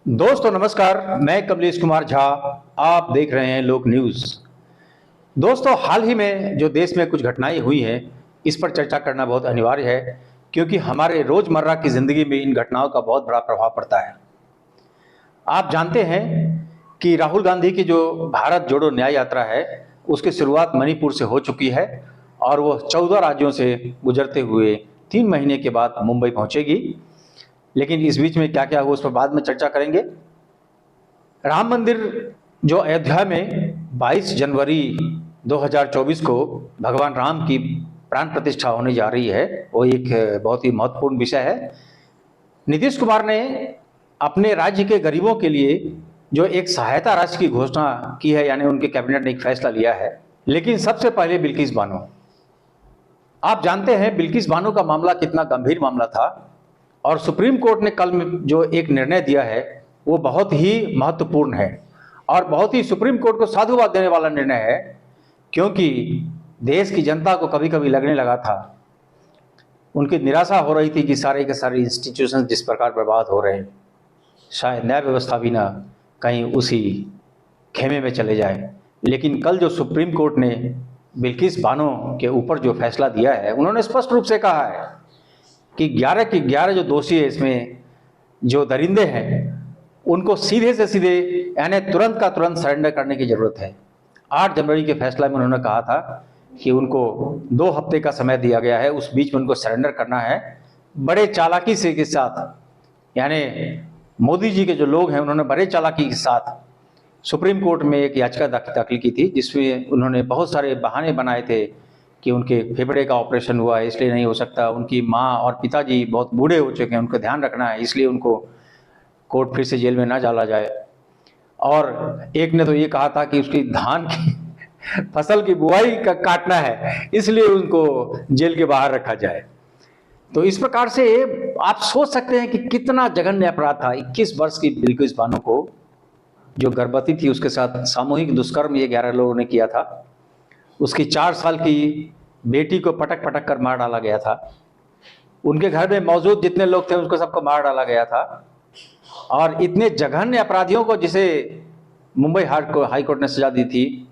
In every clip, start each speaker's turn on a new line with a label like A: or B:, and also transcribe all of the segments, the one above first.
A: दोस्तों नमस्कार, मैं कमलेश कुमार झा। आप देख रहे हैं लोक न्यूज। दोस्तों, हाल ही में जो देश में कुछ घटनाएं हुई हैं, इस पर चर्चा करना बहुत अनिवार्य है, क्योंकि हमारे रोजमर्रा की जिंदगी में इन घटनाओं का बहुत बड़ा प्रभाव पड़ता है। आप जानते हैं कि राहुल गांधी की जो भारत जोड़ो न्याय यात्रा है, उसकी शुरुआत मणिपुर से हो चुकी है और वो 14 राज्यों से गुजरते हुए 3 महीने के बाद मुंबई पहुंचेगी। लेकिन इस बीच में क्या क्या हुआ, उस पर बाद में चर्चा करेंगे। राम मंदिर जो अयोध्या में 22 जनवरी 2024 को भगवान राम की प्राण प्रतिष्ठा होने जा रही है, वो एक बहुत ही महत्वपूर्ण विषय है। नीतीश कुमार ने अपने राज्य के गरीबों के लिए जो एक सहायता राशि की घोषणा की है, यानी उनके कैबिनेट ने एक फैसला लिया है। लेकिन सबसे पहले बिल्किस बानो। आप जानते हैं बिल्किस बानो का मामला कितना गंभीर मामला था, और सुप्रीम कोर्ट ने कल जो एक निर्णय दिया है वो बहुत ही महत्वपूर्ण है और बहुत ही सुप्रीम कोर्ट को साधुवाद देने वाला निर्णय है। क्योंकि देश की जनता को कभी कभी लगने लगा था, उनकी निराशा हो रही थी कि सारे के सारे इंस्टीट्यूशन जिस प्रकार बर्बाद हो रहे हैं, शायद न्याय व्यवस्था भी ना कहीं उसी खेमे में चले जाए। लेकिन कल जो सुप्रीम कोर्ट ने बिल्किस बानो के ऊपर जो फैसला दिया है, उन्होंने स्पष्ट रूप से कहा है कि 11 के 11 जो दोषी है, इसमें जो दरिंदे हैं, उनको सीधे से सीधे यानी तुरंत का तुरंत सरेंडर करने की जरूरत है। 8 जनवरी के फैसला में उन्होंने कहा था कि उनको 2 हफ्ते का समय दिया गया है, उस बीच में उनको सरेंडर करना है। बड़े चालाकी से के साथ, यानी मोदी जी के जो लोग हैं, उन्होंने बड़े चालाकी के साथ सुप्रीम कोर्ट में एक याचिका दाखिल की थी, जिसमें उन्होंने बहुत सारे बहाने बनाए थे कि उनके फेफड़े का ऑपरेशन हुआ है इसलिए नहीं हो सकता, उनकी माँ और पिताजी बहुत बूढ़े हो चुके हैं, उनको ध्यान रखना है, इसलिए उनको कोर्ट फिर से जेल में ना डाला जाए। और एक ने तो ये कहा था कि उसकी धान की फसल की बुआई का काटना है, इसलिए उनको जेल के बाहर रखा जाए। तो इस प्रकार से आप सोच सकते हैं कि कितना जघन्य अपराध था। 21 वर्ष की बिल्किस बानो को, जो गर्भवती थी, उसके साथ सामूहिक दुष्कर्म ये 11 लोगों ने किया था। उसकी 4 साल की बेटी को पटक पटक कर मार डाला गया था। उनके घर में मौजूद जितने लोग थे उसको सबको मार डाला गया था। और इतने जघन्य अपराधियों को, जिसे मुंबई हाई कोर्ट ने सजा दी थी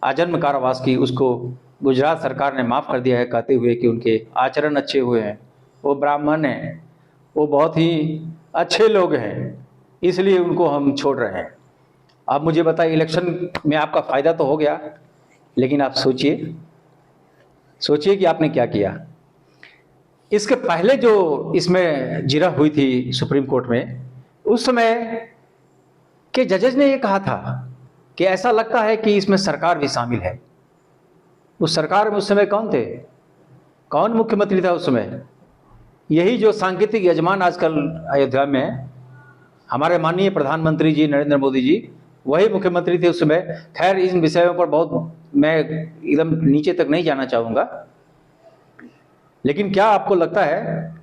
A: आजन्म कारावास की, उसको गुजरात सरकार ने माफ़ कर दिया है, कहते हुए कि उनके आचरण अच्छे हुए हैं, वो ब्राह्मण हैं, वो बहुत ही अच्छे लोग हैं, इसलिए उनको हम छोड़ रहे हैं। अब मुझे बताइए, इलेक्शन में आपका फ़ायदा तो हो गया, लेकिन आप सोचिए कि आपने क्या किया। इसके पहले जो इसमें जिरह हुई थी सुप्रीम कोर्ट में, उस समय के जजेस ने ये कहा था कि ऐसा लगता है कि इसमें सरकार भी शामिल है। उस सरकार में उस समय कौन थे, कौन मुख्यमंत्री था उस समय? यही जो सांकेतिक यजमान आजकल अयोध्या में हमारे माननीय प्रधानमंत्री जी नरेंद्र मोदी जी, वही मुख्यमंत्री थे उस समय। खैर, इन विषयों पर बहुत मैं एकदम नीचे तक नहीं जाना चाहूँगा, लेकिन क्या आपको लगता है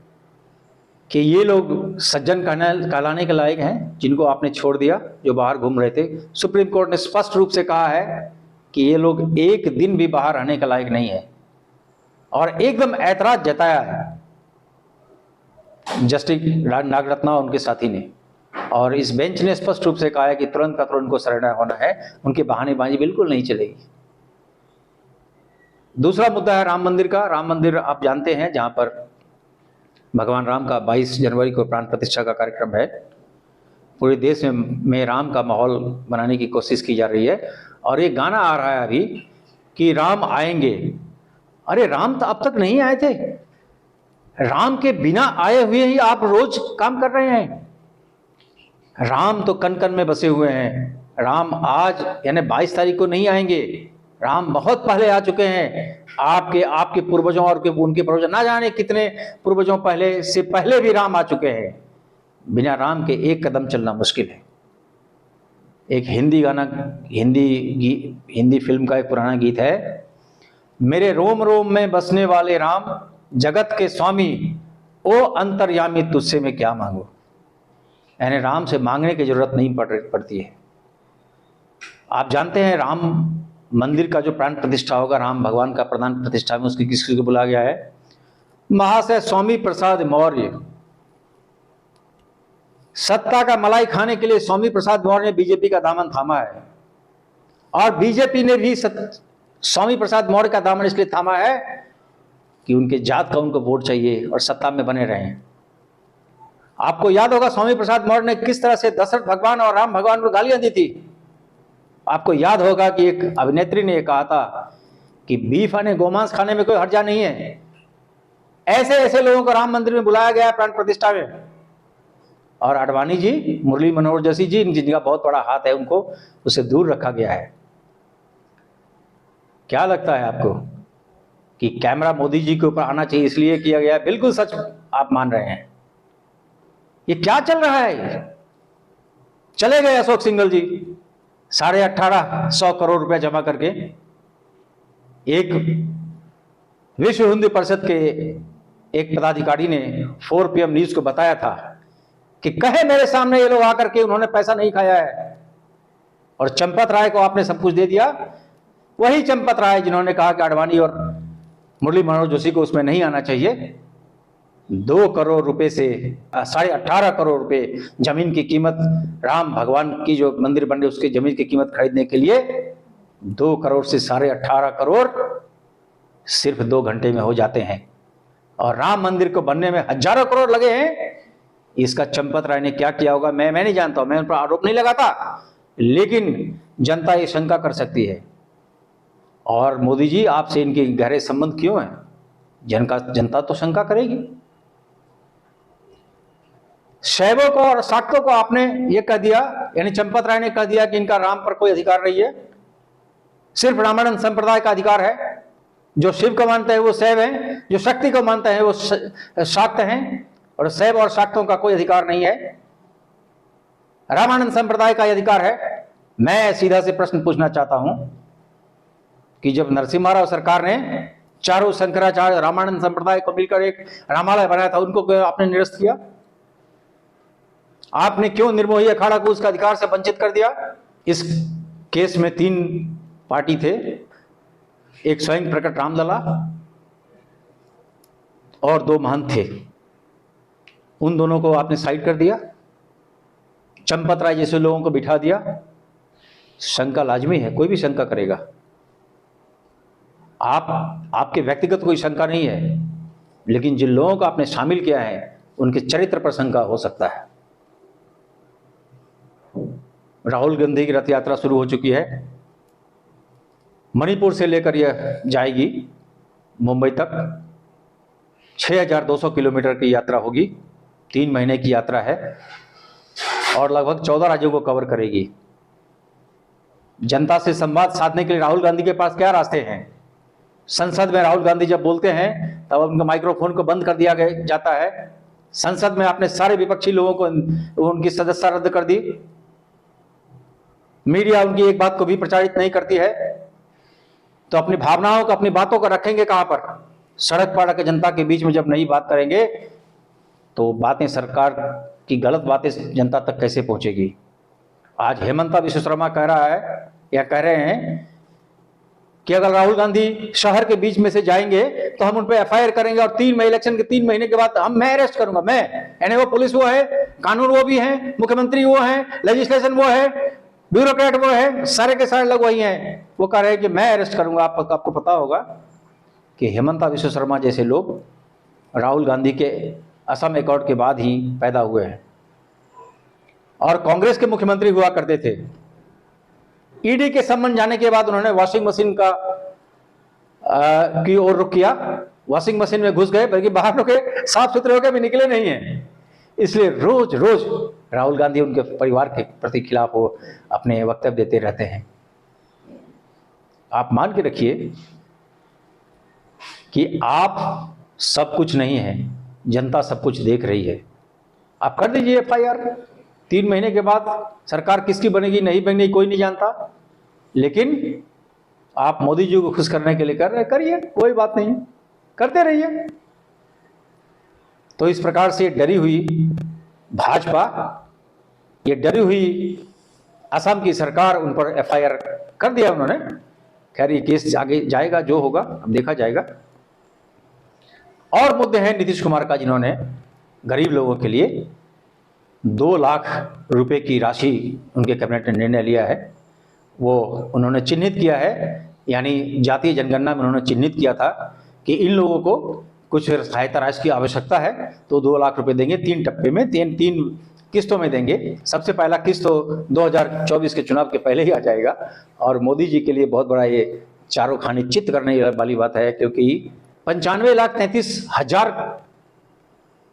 A: कि ये लोग सज्जन कहलाने के लायक हैं, जिनको आपने छोड़ दिया, जो बाहर घूम रहे थे? सुप्रीम कोर्ट ने स्पष्ट रूप से कहा है कि ये लोग एक दिन भी बाहर रहने के लायक नहीं है, और एकदम ऐतराज जताया है जस्टिस नागरत्ना उनके साथी ने। और इस बेंच ने स्पष्ट रूप से कहा है कि तुरंत का तुरंत उनको सरेंडर होना है, उनकी बहानेबाजी बिल्कुल नहीं चलेगी। दूसरा मुद्दा है राम मंदिर का। राम मंदिर आप जानते हैं, जहां पर भगवान राम का 22 जनवरी को प्राण प्रतिष्ठा का कार्यक्रम है। पूरे देश में राम का माहौल बनाने की कोशिश की जा रही है, और एक गाना आ रहा है अभी कि राम आएंगे। अरे, राम तो अब तक नहीं आए थे। राम के बिना आए हुए ही आप रोज काम कर रहे हैं। राम तो कन कन में बसे हुए हैं। राम आज यानी 22 तारीख को नहीं आएंगे, राम बहुत पहले आ चुके हैं। आपके पूर्वजों और उनके पूर्वजों, ना जाने कितने पूर्वजों पहले से पहले भी राम आ चुके हैं। बिना राम के एक कदम चलना मुश्किल है। एक हिंदी गाना, हिंदी फिल्म का एक पुराना गीत है, मेरे रोम रोम में बसने वाले राम, जगत के स्वामी, ओ अंतर्यामी, तुझसे मैं क्या मांगू। यानी राम से मांगने की जरूरत नहीं पड़ती है। आप जानते हैं राम मंदिर का जो प्राण प्रतिष्ठा होगा, राम भगवान का प्राण प्रतिष्ठा में उसकी किसको बुलाया गया है? महाशय स्वामी प्रसाद मौर्य। सत्ता का मलाई खाने के लिए स्वामी प्रसाद मौर्य ने बीजेपी का दामन थामा है, और बीजेपी ने भी स्वामी प्रसाद मौर्य का दामन इसलिए थामा है कि उनके जात का उनको वोट चाहिए और सत्ता में बने रहें। आपको याद होगा स्वामी प्रसाद मौर्य ने किस तरह से दशरथ भगवान और राम भगवान को गालियां दी थी। आपको याद होगा कि एक अभिनेत्री ने कहा था कि बीफ यानी गोमांस खाने में कोई हर्जा नहीं है। ऐसे ऐसे लोगों को राम मंदिर में बुलाया गया प्राण प्रतिष्ठा में, और आडवाणी जी, मुरली मनोहर जोशी जी, जिनका बहुत बड़ा हाथ है, उनको उससे दूर रखा गया है। क्या लगता है आपको कि कैमरा मोदी जी के ऊपर आना चाहिए इसलिए किया गया? बिल्कुल सच आप मान रहे हैं। ये क्या चल रहा है? चले गए अशोक सिंघल जी 1850 करोड़ रुपया जमा करके। एक विश्व हिंदू परिषद के एक पदाधिकारी ने 4 PM न्यूज को बताया था कि कहे मेरे सामने ये लोग आकर के उन्होंने पैसा नहीं खाया है, और चंपत राय को आपने सब कुछ दे दिया। वही चंपत राय जिन्होंने कहा कि आडवाणी और मुरली मनोहर जोशी को उसमें नहीं आना चाहिए। 2 करोड़ रुपए से 18.5 करोड़ रुपए जमीन की कीमत, राम भगवान की जो मंदिर बन रही उसकी जमीन की कीमत खरीदने के लिए 2 करोड़ से 18.5 करोड़ सिर्फ 2 घंटे में हो जाते हैं, और राम मंदिर को बनने में हजारों करोड़ लगे हैं। इसका चंपत राय ने क्या किया होगा मैं नहीं जानता हूं, मैं उन पर आरोप नहीं लगाता, लेकिन जनता ये शंका कर सकती है। और मोदी जी, आपसे इनके गहरे संबंध क्यों हैं? जनता तो शंका करेगी। शैवों को और शाक्तों को आपने ये कह दिया, यानी चंपत राय ने कह दिया कि इनका राम पर कोई अधिकार नहीं है, सिर्फ रामानंद संप्रदाय का अधिकार है। जो शिव को मानते हैं वो शैव हैं, जो शक्ति को मानते हैं वो शाक्त हैं, और शैव और शाक्तों का कोई अधिकार नहीं है, रामानंद संप्रदाय का अधिकार है। मैं सीधा से प्रश्न पूछना चाहता हूं कि जब नरसिम्हा राव सरकार ने चारों शंकराचार्य रामानंद संप्रदाय को मिलकर एक रामालय बनाया था, उनको आपने निरस्त किया? आपने क्यों निर्मोही अखाड़ा को उसका अधिकार से वंचित कर दिया? इस केस में 3 पार्टी थे, एक स्वयं प्रकट रामलला और 2 महंत थे। उन दोनों को आपने साइड कर दिया, चंपत राय जैसे लोगों को बिठा दिया। शंका लाजमी है, कोई भी शंका करेगा। आपके व्यक्तिगत कोई शंका नहीं है, लेकिन जिन लोगों को आपने शामिल किया है उनके चरित्र पर शंका हो सकता है। राहुल गांधी की रथ यात्रा शुरू हो चुकी है। मणिपुर से लेकर यह जाएगी मुंबई तक। 6200 किलोमीटर की यात्रा होगी, 3 महीने की यात्रा है, और लगभग 14 राज्यों को कवर करेगी। जनता से संवाद साधने के लिए राहुल गांधी के पास क्या रास्ते हैं? संसद में राहुल गांधी जब बोलते हैं तब उनके माइक्रोफोन को बंद कर दिया जाता है। संसद में आपने सारे विपक्षी लोगों को उनकी सदस्यता रद्द कर दी। मीडिया उनकी एक बात को भी प्रचारित नहीं करती है, तो अपनी भावनाओं को, अपनी बातों को रखेंगे कहां पर? सड़क पर आकर जनता के बीच में जब नहीं बात करेंगे तो बातें, सरकार की गलत बातें जनता तक कैसे पहुंचेगी? आज हेमंता विश्व शर्मा कह रहा है या कह रहे हैं कि अगर राहुल गांधी शहर के बीच में से जाएंगे तो हम उन पर FIR करेंगे, और इलेक्शन के 3 महीने के बाद मैं अरेस्ट करूंगा। मैं, यानी वो पुलिस वो है, कानून वो भी है, मुख्यमंत्री वो है, लेजिस्लेशन वो है, ब्यूरोक्रेट वो है, सारे के सारे लोग वही हैं। वो कह रहे हैं कि मैं अरेस्ट करूंगा। आपको पता होगा कि हेमंता विश्व शर्मा जैसे लोग राहुल गांधी के असम अकॉर्ड के बाद ही पैदा हुए हैं, और कांग्रेस के मुख्यमंत्री हुआ करते थे। ईडी के सम्मन जाने के बाद उन्होंने वॉशिंग मशीन की ओर रुख किया, वॉशिंग मशीन में घुस गए, बल्कि बाहर होकर साफ सुथरे होकर भी निकले नहीं हैं। इसलिए रोज रोज राहुल गांधी उनके परिवार के प्रति खिलाफ वो अपने वक्तव्य देते रहते हैं। आप मान के रखिए कि आप सब कुछ नहीं है, जनता सब कुछ देख रही है। आप कर दीजिए FIR। 3 महीने के बाद सरकार किसकी बनेगी नहीं बनेगी कोई नहीं जानता, लेकिन आप मोदी जी को खुश करने के लिए कर रहे, करिए, कोई बात नहीं, करते रहिए। तो इस प्रकार से डरी हुई भाजपा, ये डरी हुई असम की सरकार, उन पर FIR कर दिया उन्होंने। खैर ये केस आगे जाएगा, जो होगा अब देखा जाएगा। और मुद्दे हैं नीतीश कुमार का, जिन्होंने गरीब लोगों के लिए 2 लाख रुपए की राशि उनके कैबिनेट ने निर्णय लिया है। वो उन्होंने चिन्हित किया है, यानी जातीय जनगणना में उन्होंने चिन्हित किया था कि इन लोगों को कुछ सहायता राशि की आवश्यकता है, तो 2 लाख रुपए देंगे 3 टप्पे में, 3 किस्तों में देंगे। सबसे पहला किस्त तो 2024 के चुनाव के पहले ही आ जाएगा। और मोदी जी के लिए बहुत बड़ा ये चारों खाने चित्त करने वाली बात है, क्योंकि 95,33,000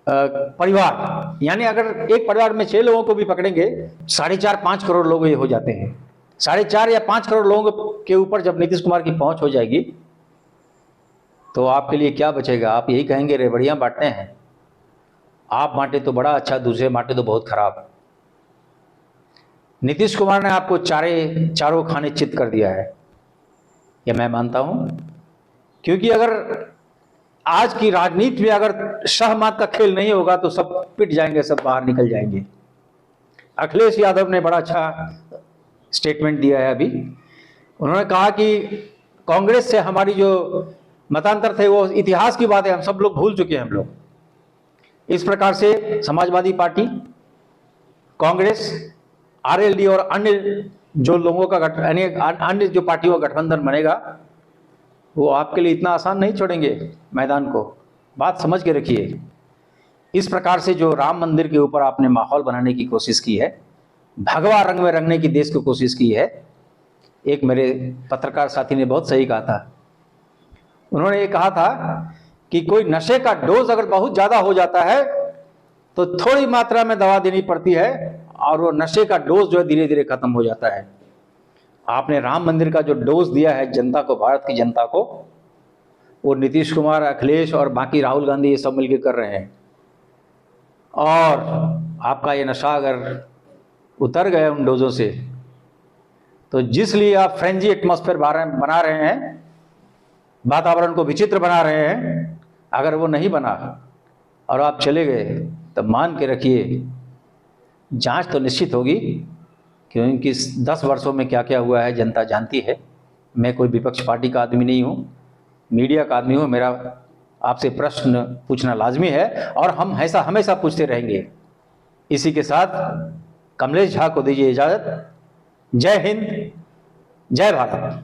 A: परिवार, यानी अगर एक परिवार में 6 लोगों को भी पकड़ेंगे 4.5-5 करोड़ लोग ये हो जाते हैं। 4.5 या 5 करोड़ लोगों के ऊपर जब नीतीश कुमार की पहुंच हो जाएगी तो आपके लिए क्या बचेगा? आप यही कहेंगे रेवड़ियां बांटते हैं, आप बांटे तो बड़ा अच्छा, दूसरे बांटे तो बहुत खराब। नीतीश कुमार ने आपको चारों खाने चित कर दिया है, यह मैं मानता हूं। क्योंकि अगर आज की राजनीति में अगर शह-मात का खेल नहीं होगा तो सब पिट जाएंगे, सब बाहर निकल जाएंगे। अखिलेश यादव ने बड़ा अच्छा स्टेटमेंट दिया है अभी। उन्होंने कहा कि कांग्रेस से हमारी जो मतांतर थे वो इतिहास की बात है, हम सब लोग भूल चुके हैं हम लोग। इस प्रकार से समाजवादी पार्टी, कांग्रेस, आरएलडी और अन्य जो लोगों का अन्य जो पार्टियों का गठबंधन बनेगा वो आपके लिए इतना आसान नहीं छोड़ेंगे मैदान को। बात समझ के रखिए। इस प्रकार से जो राम मंदिर के ऊपर आपने माहौल बनाने की कोशिश की है, भगवा रंग में रंगने की देश की कोशिश की है। एक मेरे पत्रकार साथी ने बहुत सही कहा था। उन्होंने ये कहा था कि कोई नशे का डोज अगर बहुत ज़्यादा हो जाता है तो थोड़ी मात्रा में दवा देनी पड़ती है और वो नशे का डोज जो है धीरे धीरे खत्म हो जाता है। आपने राम मंदिर का जो डोज दिया है जनता को, भारत की जनता को, वो नीतीश कुमार, अखिलेश और बाकी राहुल गांधी ये सब मिलकर कर रहे हैं। और आपका ये नशा अगर उतर गए उन डोजों से तो जिस लिए आप फ्रेंजी एटमॉस्फेयर बना रहे हैं, वातावरण को विचित्र बना रहे हैं, अगर वो नहीं बना और आप चले गए तब मान के रखिए जांच तो निश्चित होगी। क्योंकि 10 वर्षों में क्या क्या हुआ है जनता जानती है। मैं कोई विपक्ष पार्टी का आदमी नहीं हूँ, मीडिया का आदमी हूँ। मेरा आपसे प्रश्न पूछना लाजमी है और हम ऐसा हमेशा पूछते रहेंगे। इसी के साथ कमलेश झा को दीजिए इजाज़त। जय हिंद, जय भारत।